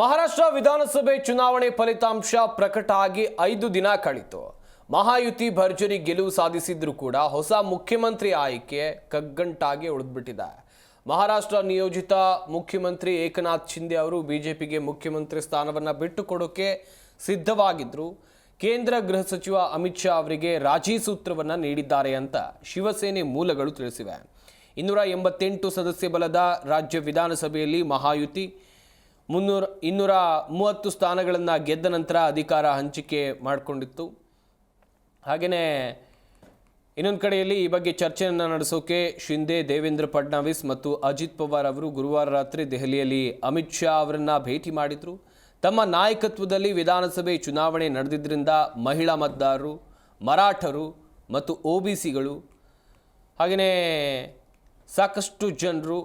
ಮಹಾರಾಷ್ಟ್ರ ವಿಧಾನಸಭೆ ಚುನಾವಣೆ ಫಲಿತಾಂಶ ಪ್ರಕಟ ಆಗಿ 5 ದಿನ ಕಳೆಯಿತು. ಮಹಾಯುತಿ ಭರ್ಜರಿ ಗೆಲುವು ಸಾಧಿಸಿದ್ರೂ ಕೂಡ ಹೊಸ ಮುಖ್ಯಮಂತ್ರಿ ಆಯ್ಕೆ ಕಗ್ಗಂಟಾಗಿ ಉಳಿದ್ಬಿಟ್ಟಿದೆ. ಮಹಾರಾಷ್ಟ್ರ ನಿಯೋಜಿತ ಮುಖ್ಯಮಂತ್ರಿ ಏಕನಾಥ್ ಶಿಂದೆ ಅವರು ಬಿಜೆಪಿಗೆ ಮುಖ್ಯಮಂತ್ರಿ ಸ್ಥಾನವನ್ನು ಬಿಟ್ಟುಕೊಡೋಕೆ ಸಿದ್ಧವಾಗಿದ್ರು. ಕೇಂದ್ರ ಗೃಹ ಸಚಿವ ಅಮಿತ್ ಶಾ ಅವರಿಗೆ ರಾಜಿ ಸೂತ್ರವನ್ನು ನೀಡಿದ್ದಾರೆ ಅಂತ ಶಿವಸೇನೆ ಮೂಲಗಳು ತಿಳಿಸಿವೆ. 288 ಸದಸ್ಯ ಬಲದ ರಾಜ್ಯ ವಿಧಾನಸಭೆಯಲ್ಲಿ ಮಹಾಯುತಿ 230 ಸ್ಥಾನಗಳನ್ನು ಗೆದ್ದ ನಂತರ ಅಧಿಕಾರ ಹಂಚಿಕೆ ಮಾಡಿಕೊಂಡಿತ್ತು. ಹಾಗೆಯೇ ಇನ್ನೊಂದು ಕಡೆಯಲ್ಲಿ ಈ ಬಗ್ಗೆ ಚರ್ಚೆಯನ್ನು ನಡೆಸೋಕೆ ಶಿಂದೆ, ದೇವೇಂದ್ರ ಫಡ್ನವೀಸ್ ಮತ್ತು ಅಜಿತ್ ಪವಾರ್ ಅವರು ಗುರುವಾರ ರಾತ್ರಿ ದೆಹಲಿಯಲ್ಲಿ ಅಮಿತ್ ಶಾ ಅವರನ್ನು ಭೇಟಿ ಮಾಡಿದರು. ತಮ್ಮ ನಾಯಕತ್ವದಲ್ಲಿ ವಿಧಾನಸಭೆ ಚುನಾವಣೆ ನಡೆದಿದ್ದರಿಂದ ಮಹಿಳಾ ಮತದಾರರು, ಮರಾಠರು ಮತ್ತು OBCಗಳು ಹಾಗೆಯೇ ಸಾಕಷ್ಟು ಜನರು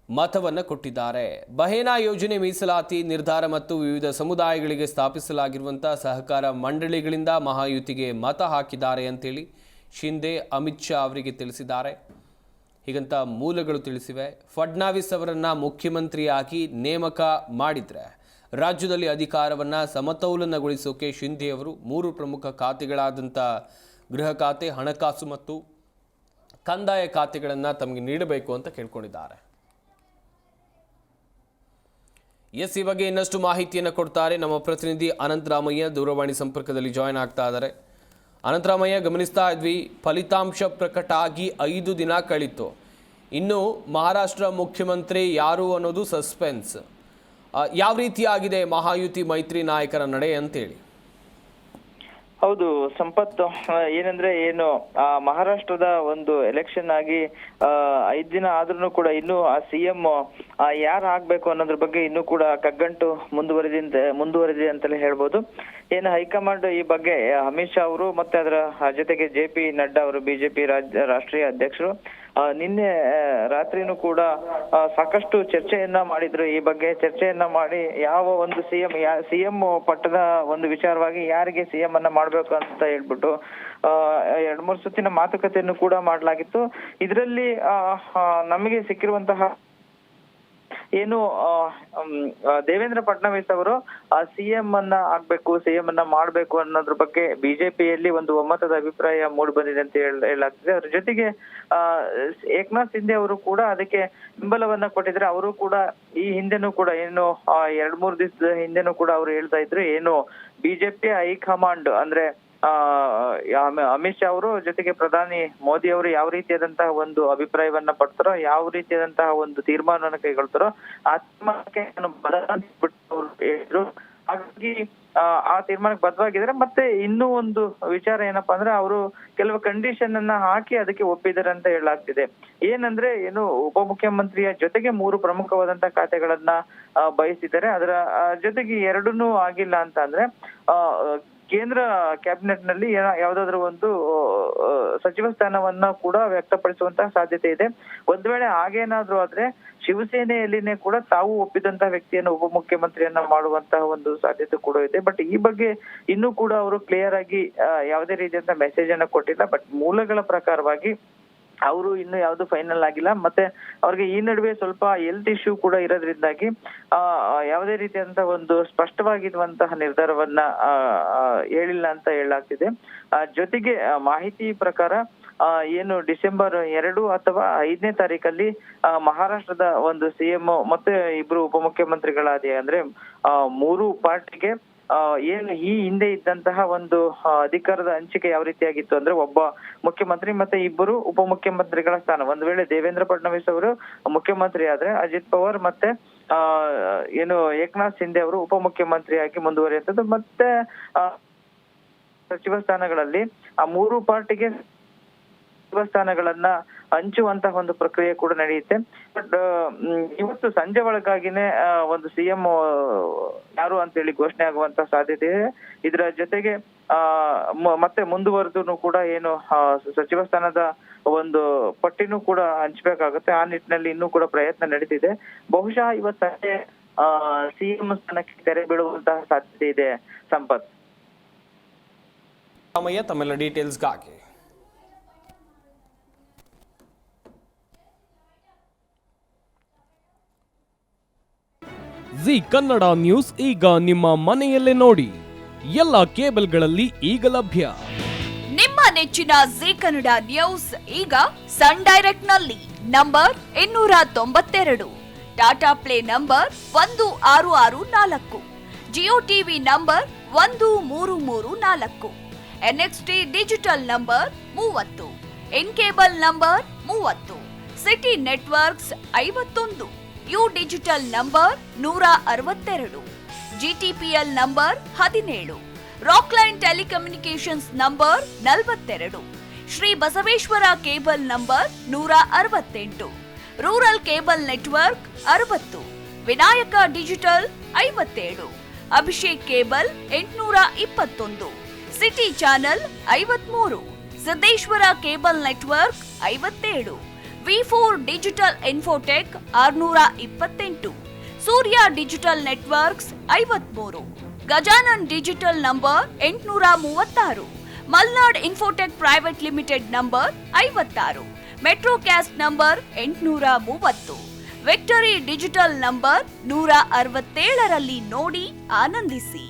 ಮತವನ್ನು ಕೊಟ್ಟಿದ್ದಾರೆ. ಬಹೇನಾ ಯೋಜನೆ, ಮೀಸಲಾತಿ ನಿರ್ಧಾರ ಮತ್ತು ವಿವಿಧ ಸಮುದಾಯಗಳಿಗೆ ಸ್ಥಾಪಿಸಲಾಗಿರುವಂಥ ಸಹಕಾರ ಮಂಡಳಿಗಳಿಂದ ಮಹಾಯುತಿಗೆ ಮತ ಹಾಕಿದ್ದಾರೆ ಅಂತೇಳಿ ಶಿಂದೆ ಅಮಿತ್ ಶಾ ಅವರಿಗೆ ತಿಳಿಸಿದ್ದಾರೆ. ಹೀಗಂತ ಮೂಲಗಳು ತಿಳಿಸಿವೆ. ಫಡ್ನವೀಸ್ ಅವರನ್ನು ಮುಖ್ಯಮಂತ್ರಿಯಾಗಿ ನೇಮಕ ಮಾಡಿದರೆ ರಾಜ್ಯದಲ್ಲಿ ಅಧಿಕಾರವನ್ನು ಸಮತೋಲನಗೊಳಿಸೋಕೆ ಶಿಂದೆ ಅವರು 3 ಪ್ರಮುಖ ಖಾತೆಗಳಾದಂಥ ಗೃಹ ಖಾತೆ, ಹಣಕಾಸು ಮತ್ತು ಕಂದಾಯ ಖಾತೆಗಳನ್ನು ತಮಗೆ ನೀಡಬೇಕು ಅಂತ ಕೇಳ್ಕೊಂಡಿದ್ದಾರೆ. ಈ ಬಗ್ಗೆ ಇನ್ನಷ್ಟು ಮಾಹಿತಿಯನ್ನು ಕೊಡ್ತಾರೆ ನಮ್ಮ ಪ್ರತಿನಿಧಿ ಅನಂತರಾಮಯ್ಯ. ದೂರವಾಣಿ ಸಂಪರ್ಕದಲ್ಲಿ ಜಾಯ್ನ್ ಆಗ್ತಾ ಇದ್ದಾರೆ. ಅನಂತರಾಮಯ್ಯ, ಗಮನಿಸ್ತಾ ಇದ್ವಿ, ಫಲಿತಾಂಶ ಪ್ರಕಟ ಆಗಿ 5 ದಿನ ಕಳೀತು. ಇನ್ನು ಮಹಾರಾಷ್ಟ್ರ ಮುಖ್ಯಮಂತ್ರಿ ಯಾರು ಅನ್ನೋದು ಸಸ್ಪೆನ್ಸ್. ಯಾವ ರೀತಿಯಾಗಿದೆ ಮಹಾಯುತಿ ಮೈತ್ರಿ ನಾಯಕರ ನಡೆ ಅಂತೇಳಿ? ಹೌದು ಸಂಪತ್, ಏನು ಮಹಾರಾಷ್ಟ್ರದ ಒಂದು ಎಲೆಕ್ಷನ್ ಆಗಿ 5 ದಿನ ಆದ್ರೂ ಕೂಡ ಇನ್ನು ಆ CM ಯಾರು ಆಗ್ಬೇಕು ಅನ್ನೋದ್ರ ಬಗ್ಗೆ ಇನ್ನೂ ಕೂಡ ಕಗ್ಗಂಟು ಮುಂದುವರೆದಿದೆ ಅಂತಲೇ ಹೇಳ್ಬೋದು. ಏನು ಹೈಕಮಾಂಡ್ ಈ ಬಗ್ಗೆ ಅಮಿತ್ ಶಾ ಅವರು ಮತ್ತೆ ಅದರ ಜೊತೆಗೆ JP ನಡ್ಡಾ ಅವರು ಬಿಜೆಪಿ ರಾಷ್ಟ್ರೀಯ ಅಧ್ಯಕ್ಷರು ನಿನ್ನೆ ರಾತ್ರಿನೂ ಕೂಡ ಸಾಕಷ್ಟು ಚರ್ಚೆಯನ್ನ ಮಾಡಿದ್ರು. ಈ ಬಗ್ಗೆ ಚರ್ಚೆಯನ್ನ ಮಾಡಿ ಯಾವ ಒಂದು CM ಪಟ್ಟದ ಒಂದು ವಿಚಾರವಾಗಿ ಯಾರಿಗೆ CM ಅನ್ನ ಮಾಡ್ಬೇಕು ಅಂತ ಹೇಳ್ಬಿಟ್ಟು 2-3 ಸುತ್ತಿನ ಮಾತುಕತೆಯನ್ನು ಕೂಡ ಮಾಡಲಾಗಿತ್ತು. ಇದರಲ್ಲಿ ನಮಗೆ ಸಿಕ್ಕಿರುವಂತಹ ಏನು ದೇವೇಂದ್ರ ಫಡ್ನವೀಸ್ ಅವರು CM ಅನ್ನ ಆಗ್ಬೇಕು, CM ಅನ್ನ ಮಾಡ್ಬೇಕು ಅನ್ನೋದ್ರ ಬಗ್ಗೆ ಬಿಜೆಪಿಯಲ್ಲಿ ಒಂದು ಒಮ್ಮತದ ಅಭಿಪ್ರಾಯ ಮೂಡಿ ಬಂದಿದೆ ಅಂತ ಹೇಳಲಾಗ್ತಿದೆ. ಅದ್ರ ಜೊತೆಗೆ ಏಕನಾಥ್ ಶಿಂದೆ ಅವರು ಕೂಡ ಅದಕ್ಕೆ ಬೆಂಬಲವನ್ನ ಕೊಟ್ಟಿದ್ರೆ. ಅವರು ಕೂಡ ಈ ಹಿಂದೆನೂ ಕೂಡ ಏನು 2-3 ದಿವಸದ ಹಿಂದೆನೂ ಕೂಡ ಅವರು ಹೇಳ್ತಾ ಇದ್ರು, ಏನು ಬಿಜೆಪಿ ಹೈಕಮಾಂಡ್ ಅಂದ್ರೆ ಅಮಿತ್ ಶಾ ಅವರು ಜೊತೆಗೆ ಪ್ರಧಾನಿ ಮೋದಿ ಅವರು ಯಾವ ರೀತಿಯಾದಂತಹ ಒಂದು ಅಭಿಪ್ರಾಯವನ್ನ ಪಡ್ತಾರೋ, ಯಾವ ರೀತಿಯಾದಂತಹ ಒಂದು ತೀರ್ಮಾನವನ್ನ ಕೈಗೊಳ್ತಾರೋ ಆ ತೀರ್ಮಾನಕ್ಕೆ ಹೇಳಿದ್ರು. ಹಾಗಾಗಿ ಆ ತೀರ್ಮಾನಕ್ಕೆ ಬದ್ಧವಾಗಿದ್ದಾರೆ. ಮತ್ತೆ ಇನ್ನೂ ಒಂದು ವಿಚಾರ ಏನಪ್ಪಾ ಅಂದ್ರೆ, ಅವರು ಕೆಲವು ಕಂಡೀಷನ್ ಅನ್ನ ಹಾಕಿ ಅದಕ್ಕೆ ಒಪ್ಪಿದ್ದಾರೆ ಅಂತ ಹೇಳಲಾಗ್ತಿದೆ. ಏನಂದ್ರೆ ಉಪಮುಖ್ಯಮಂತ್ರಿಯ ಜೊತೆಗೆ 3 ಪ್ರಮುಖವಾದಂತಹ ಖಾತೆಗಳನ್ನ ಬಯಸಿದ್ದಾರೆ. ಅದರ ಜೊತೆಗೆ 2 ಆಗಿಲ್ಲ ಅಂತ ಅಂದ್ರೆ ಕೇಂದ್ರ ಕ್ಯಾಬಿನೆಟ್ ನಲ್ಲಿ ಯಾವ್ದಾದ್ರು ಒಂದು ಸಚಿವ ಸ್ಥಾನವನ್ನ ಕೂಡ ವ್ಯಕ್ತಪಡಿಸುವಂತಹ ಸಾಧ್ಯತೆ ಇದೆ. ಒಂದ್ ವೇಳೆ ಹಾಗೇನಾದ್ರೂ ಆದ್ರೆ ಶಿವಸೇನೆಯಲ್ಲಿನೇ ಕೂಡ ತಾವು ಒಪ್ಪಿದಂತಹ ವ್ಯಕ್ತಿಯನ್ನು ಉಪಮುಖ್ಯಮಂತ್ರಿಯನ್ನ ಮಾಡುವಂತಹ ಒಂದು ಸಾಧ್ಯತೆ ಕೂಡ ಇದೆ. ಬಟ್ ಈ ಬಗ್ಗೆ ಇನ್ನೂ ಕೂಡ ಅವರು ಕ್ಲಿಯರ್ ಆಗಿ ಯಾವುದೇ ರೀತಿಯಂತ ಮೆಸೇಜ್ ಅನ್ನ ಕೊಟ್ಟಿಲ್ಲ. ಬಟ್ ಮೂಲಗಳ ಪ್ರಕಾರವಾಗಿ ಅವರು ಇನ್ನು ಯಾವ್ದು ಫೈನಲ್ ಆಗಿಲ್ಲ. ಮತ್ತೆ ಅವ್ರಿಗೆ ಈ ನಡುವೆ ಸ್ವಲ್ಪ ಹೆಲ್ತ್ ಇಶ್ಯೂ ಕೂಡ ಇರೋದ್ರಿಂದಾಗಿ ಯಾವುದೇ ರೀತಿಯಂತ ಒಂದು ಸ್ಪಷ್ಟವಾಗಿರುವಂತಹ ನಿರ್ಧಾರವನ್ನ ಹೇಳಿಲ್ಲ ಅಂತ ಹೇಳಲಾಗ್ತಿದೆ. ಜೊತೆಗೆ ಮಾಹಿತಿ ಪ್ರಕಾರ ಏನು ಡಿಸೆಂಬರ್ 2 ಅಥವಾ 5ನೇ ತಾರೀಕಲ್ಲಿ ಮಹಾರಾಷ್ಟ್ರದ ಒಂದು CM ಮತ್ತೆ 2 ಉಪಮುಖ್ಯಮಂತ್ರಿಗಳಾದ ಅಂದ್ರೆ 3 ಪಾರ್ಟಿಗೆ ಏನು ಈ ಹಿಂದೆ ಇದ್ದಂತಹ ಒಂದು ಅಧಿಕಾರದ ಹಂಚಿಕೆ ಯಾವ ರೀತಿಯಾಗಿತ್ತು ಅಂದ್ರೆ, ಒಬ್ಬ ಮುಖ್ಯಮಂತ್ರಿ ಮತ್ತೆ 2 ಉಪಮುಖ್ಯಮಂತ್ರಿಗಳ ಸ್ಥಾನ. ಒಂದ್ ವೇಳೆ ದೇವೇಂದ್ರ ಫಡ್ನವೀಸ್ ಅವರು ಮುಖ್ಯಮಂತ್ರಿ ಆದ್ರೆ ಅಜಿತ್ ಪವಾರ್ ಮತ್ತೆ ಏನು ಏಕನಾಥ್ ಶಿಂದೆ ಅವರು ಉಪಮುಖ್ಯಮಂತ್ರಿಯಾಗಿ ಮುಂದುವರಿಯುವಂಥದ್ದು. ಮತ್ತೆ ಸಚಿವ ಸ್ಥಾನಗಳಲ್ಲಿ ಆ 3 ಪಾರ್ಟಿಗೆ ಸ್ಥಾನಗಳನ್ನ ಹಂಚುವಂತಹ ಒಂದು ಪ್ರಕ್ರಿಯೆ ಕೂಡ ನಡೆಯುತ್ತೆ. ಬಟ್ ಇವತ್ತು ಸಂಜೆ ಒಳಗಾಗಿನೇ ಒಂದು CM ಯಾರು ಅಂತೇಳಿ ಘೋಷಣೆ ಆಗುವಂತ ಸಾಧ್ಯತೆ ಇದೆ. ಇದರ ಜೊತೆಗೆ ಮತ್ತೆ ಮುಂದುವರೆದು ಕೂಡ ಏನು ಸಚಿವ ಸ್ಥಾನದ ಒಂದು ಪಟ್ಟಿನೂ ಕೂಡ ಹಂಚ್ಬೇಕಾಗುತ್ತೆ. ಆ ನಿಟ್ಟಿನಲ್ಲಿ ಇನ್ನೂ ಕೂಡ ಪ್ರಯತ್ನ ನಡೀತಿದೆ. ಬಹುಶಃ ಇವತ್ತು ಸಂಜೆ CM ಸ್ಥಾನಕ್ಕೆ ತೆರೆ ಬೀಳುವಂತಹ ಸಾಧ್ಯತೆ ಇದೆ ಸಂಪತ್. ತಮ್ಮೆಲ್ಲ ಡೀಟೇಲ್ಸ್ಗಾಗಿ ಜಿ ಕನ್ನಡ ನ್ಯೂಸ್ ಈಗ ನಿಮ್ಮ ಮನೆಯಲ್ಲೇ ನೋಡಿ. ಎಲ್ಲ ಕೇಬಲ್ಗಳಲ್ಲಿ ಈಗ ಲಭ್ಯ. ನಿಮ್ಮ ನೆಚ್ಚಿನ ಜಿ ಕನ್ನಡ ನ್ಯೂಸ್ ಈಗ ಸನ್ ಡೈರೆಕ್ಟ್ ನಲ್ಲಿ number 292, Tata play number 1664, Jio TV number 1334, NXT digital number 30, in cable number 30, city networks 51, U digital number 162, GTPL number 17, Rockline telecommunications number 42, Shri Basaveshwara cable number 168, rural cable network 60, Vinayaka digital 57, Abhishek cable 821, city channel 53, Siddeshwara cable network 57, ವಿ4 digital infotech 628, Surya digital networks 53, Gajanan digital number 836, Malnad infotech private limited number 56, Metrocast number 830, victory digital number 167ರಲ್ಲಿ ನೋಡಿ ಆನಂದಿಸಿ.